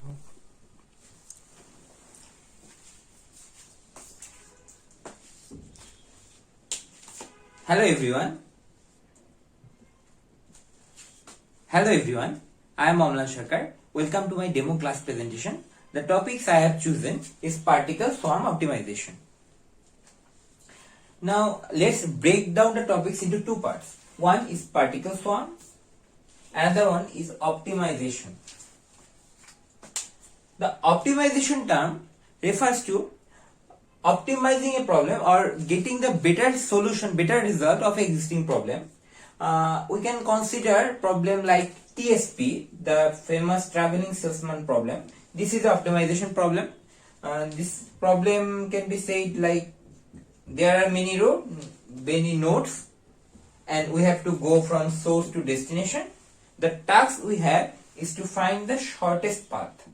Hello everyone. I am Amlan Shakar. Welcome to my demo class presentation. The topics I have chosen is particle swarm optimization. Now let's break down the topics into two parts. One is particle swarm, another one is optimization. The optimization term refers to optimizing a problem or getting the better solution, better result of existing problem. We can consider problem like TSP, the famous traveling salesman problem. This is the optimization problem. This problem can be said like there are many nodes, and we have to go from source to destination. The task we have is to find the shortest path.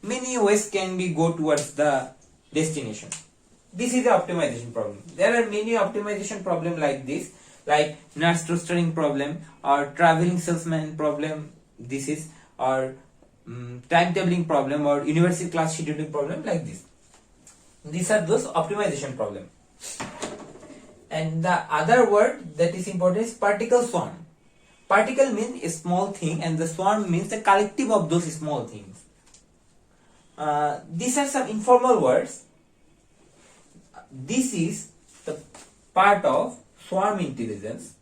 Many ways can be go towards the destination. This is the optimization problem. There are many optimization problem like this, like nurse rostering problem or traveling salesman problem. This is or timetabling problem or university class scheduling problem like this. These are those optimization problem. And the other word that is important is particle swarm. Particle means a small thing, and the swarm means the collective of those small things. These are some informal words. This is the part of swarm intelligence.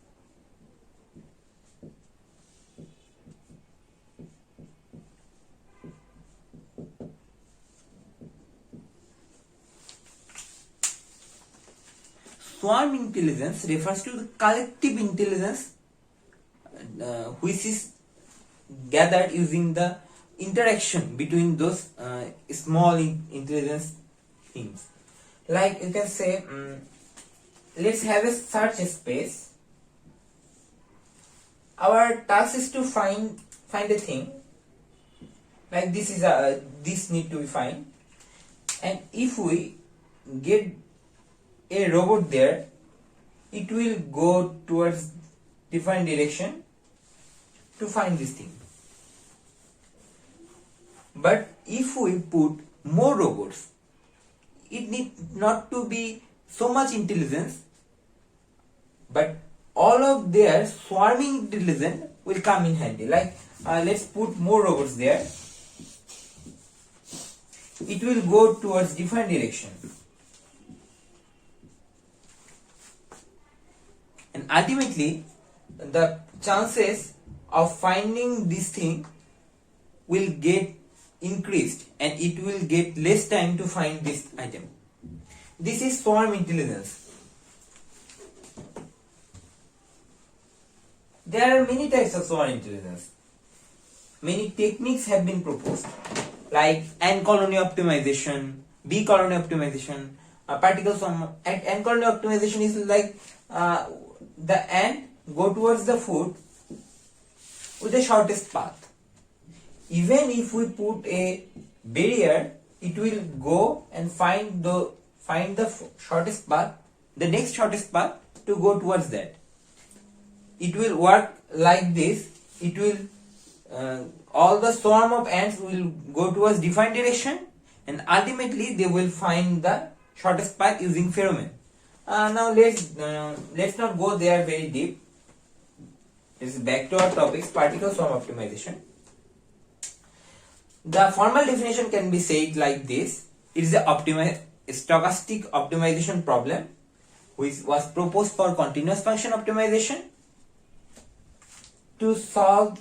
Swarm intelligence refers to the collective intelligence which is gathered using the interaction between those small intelligence things. Like you can say, let's have a search space. Our task is to find a thing. Like this is this need to be found, and if we get a robot there, it will go towards different direction to find this thing. But if we put more robots, it need not to be so much intelligence, but all of their swarming intelligence will come in handy. Like let's put more robots there. It will go towards different direction. And ultimately, the chances of finding this thing will get increased, and it will get less time to find this item. This is swarm intelligence. There are many types of swarm intelligence. Many techniques have been proposed, like ant colony optimization, bee colony optimization, particle swarm. Ant colony optimization is like the ant go towards the food with the shortest path. Even if we put a barrier, it will go and find the shortest path, the next shortest path to go towards that. It will work like this. It will all the swarm of ants will go towards different direction, and ultimately they will find the shortest path using pheromone. Now let's not go there very deep. This is back to our topics, particle swarm optimization. The formal definition can be said like this: it is a stochastic optimization problem which was proposed for continuous function optimization to solve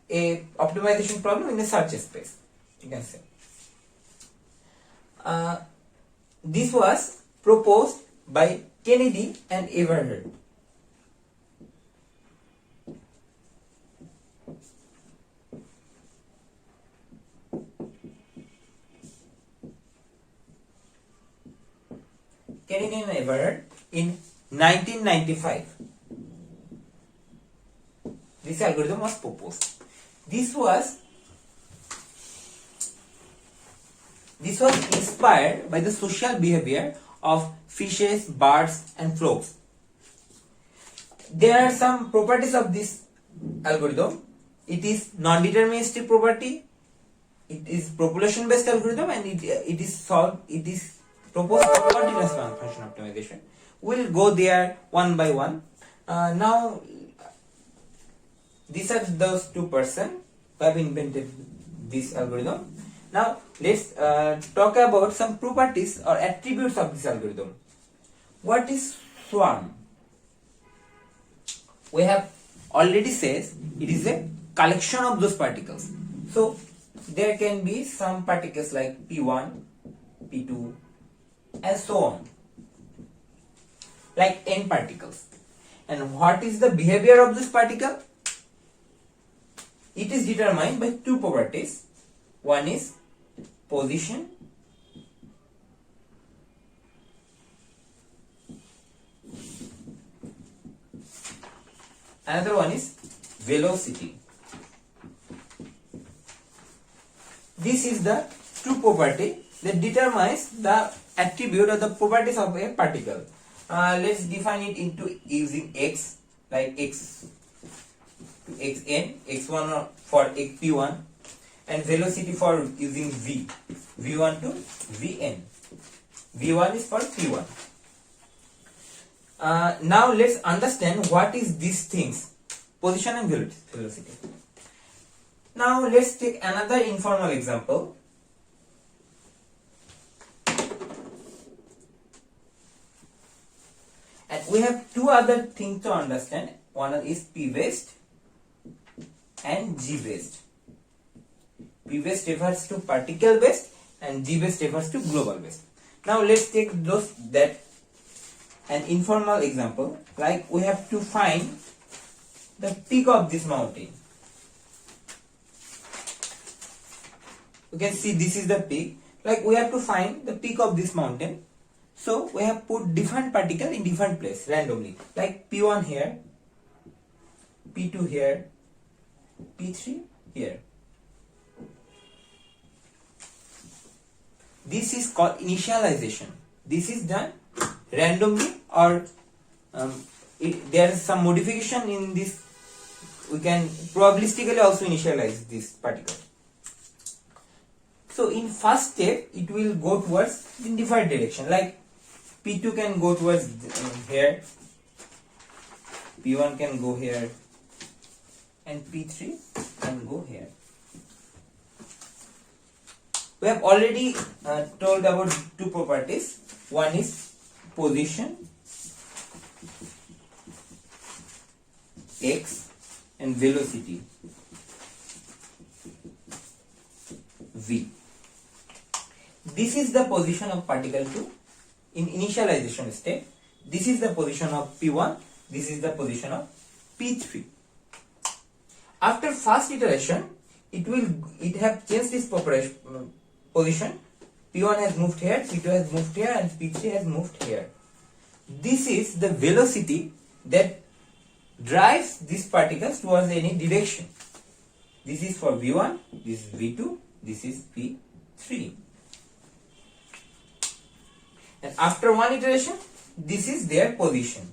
a optimization problem in a search space, you can say. This was proposed by Kennedy and Everhard. Kennedy and Everhard in 1995. This algorithm was proposed. This was inspired by the social behavior of fishes, birds, and frogs. There are some properties of this algorithm. it is non-deterministic property, it is population based algorithm, and it is proposed for continuous function optimization. We'll go there one by one. Now these are those two persons who have invented this algorithm. Now let's talk about some properties or attributes of this algorithm. What is swarm? We have already says it is a collection of those particles. So there can be some particles like P1, P2, and so on, like n particles. And what is the behavior of this particle? It is determined by two properties. One is position, another one is velocity. This is the two property that determines the attribute or the properties of a particle. Let's define it into using x, like x to xn, x1 for p1, and velocity for using v1 to vn. v1 is for p1. Now let's understand what is these things, position and velocity. Now let's take another informal example. And we have two other things to understand. One is p-based and g-based. P-based refers to particle based and g-based refers to global based. Now let's take an informal example, like we have to find the peak of this mountain. You can see this is the peak. Like we have to find the peak of this mountain. So we have put different particle in different place randomly. Like P1 here, P2 here, P3 here. This is called initialization. This is done randomly, or there is some modification in this. We can probabilistically also initialize this particle. So in first step, it will go towards in different direction. Like P2 can go towards here, P1 can go here, and P3 can go here. We have already told about two properties. One is position, x, and velocity, v. This is the position of particle 2 in initialization state. This is the position of P1. This is the position of P3. After first iteration, it have changed this position. P1 has moved here, P2 has moved here, and P3 has moved here. This is the velocity that drives these particles towards any direction. This is for V1, this is V2, this is P3. And after one iteration, this is their position.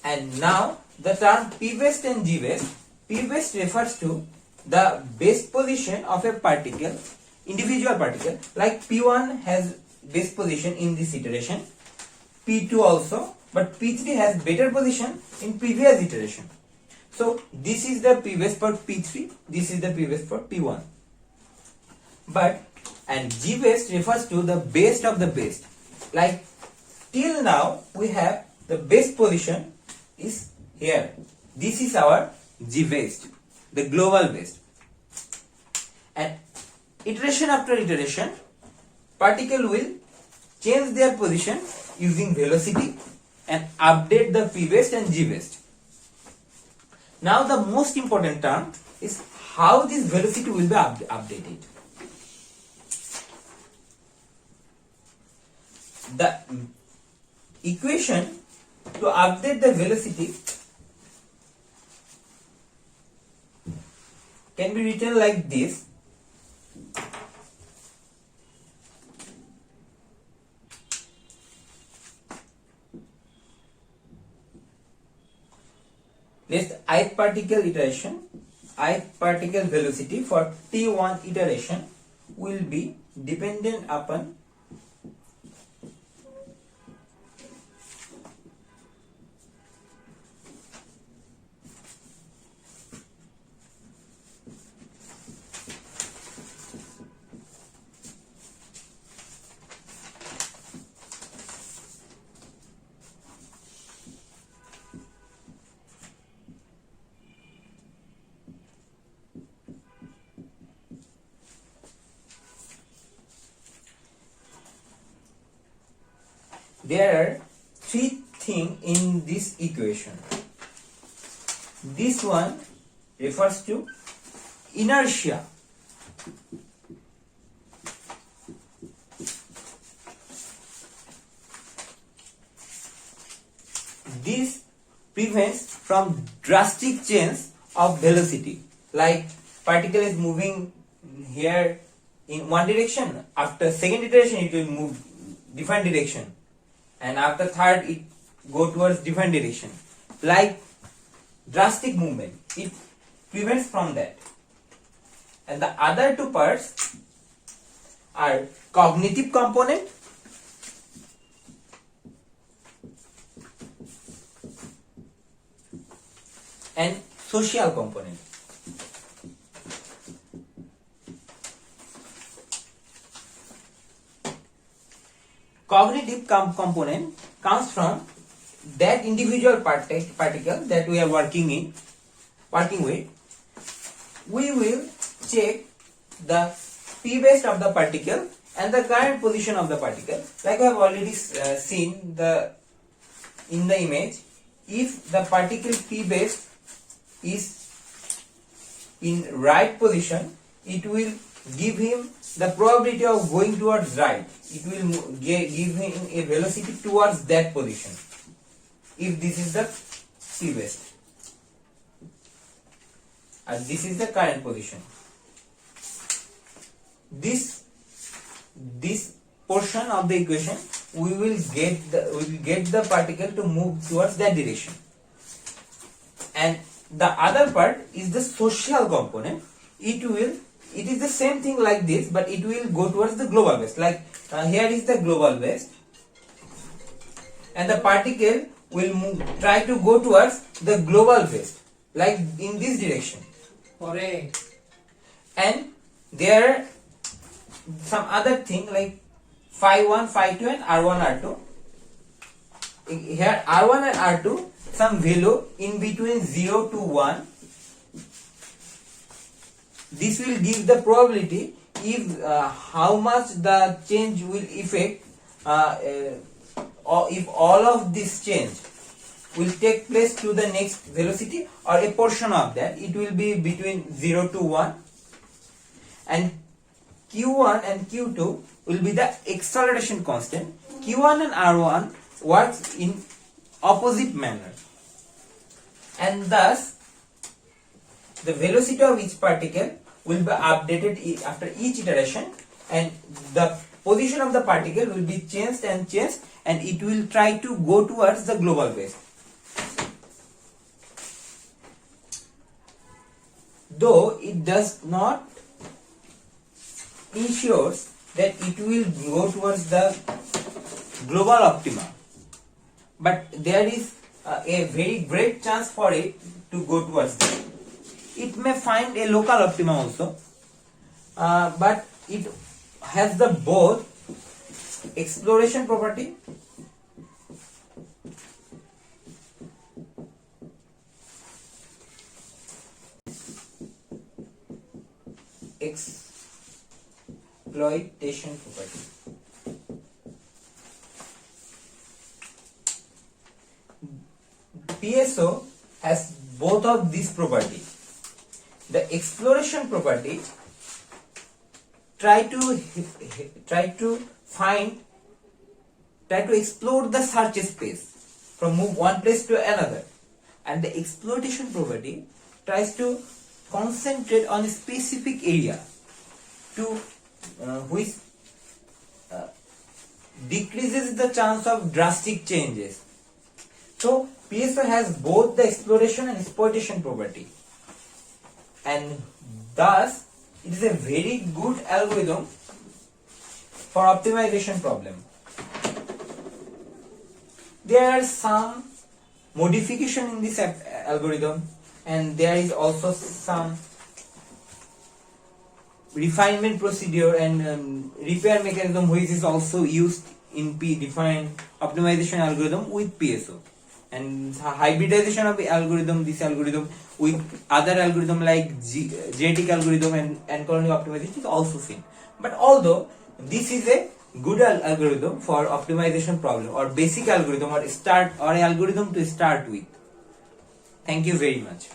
And now the term P-based and G-based. P-based refers to the base position of a particle, individual particle. Like P1 has base position in this iteration, P2 also, but P3 has better position in previous iteration. So this is the P-based for P3, this is the P-based for P1. And G-based refers to the base of the base. Like till now we have the base position is here. This is our G-based, the global based. And iteration after iteration, particle will change their position using velocity and update the P-based and G-based. Now the most important term is how this velocity will be updated. The equation to update the velocity can be written like this. Next, ith particle iteration, ith particle velocity for t1 iteration will be dependent upon there are three things in this equation. This one refers to inertia. This prevents from drastic change of velocity. Like particle is moving here in one direction, after second iteration it will move different direction, and after third it go towards different direction. Like drastic movement, it prevents from that. And the other two parts are cognitive component and social component. Cognitive component comes from that individual particle that we are working with. We will check the p base of the particle and the current position of the particle. Like I have already seen in the image, if the particle p base is in right position, it will give him the probability of going towards right. It will give him a velocity towards that position, if this is the p base and this is the current position. This portion of the equation, we will get the particle to move towards that direction. And the other part is the social component. It is the same thing like this, but it will go towards the global base. Like here is the global base, and the particle will try to go towards the global base, like in this direction. Correct. And there are some other thing like phi 1, phi 2 and r1, r2. Here r1 and r2, some value in between 0 to 1. This will give the probability if how much the change will affect, or if all of this change will take place to the next velocity or a portion of that. It will be between 0 to 1, and q1 and q2 will be the acceleration constant. q1 and r1 works in opposite manner, and thus the velocity of each particle will be updated after each iteration, and the position of the particle will be changed, and it will try to go towards the global base. Though it does not ensures that it will go towards the global optima, but there is a very great chance for it to go towards that. It may find a local optima also, but it has the both exploration property exploitation property. PSO has both of these properties. The exploration property try to explore the search space from move one place to another, and the exploitation property tries to concentrate on a specific area to which decreases the chance of drastic changes. So PSO has both the exploration and exploitation property, and thus it is a very good algorithm for optimization problem. There are some modification in this algorithm, and there is also some refinement procedure and repair mechanism which is also used in defined optimization algorithm with PSO, and hybridization of the algorithm, this algorithm with other algorithm like genetic algorithm and colony optimization is also seen. But although this is a good algorithm for optimization problem, or basic algorithm, or algorithm to start with. Thank you very much.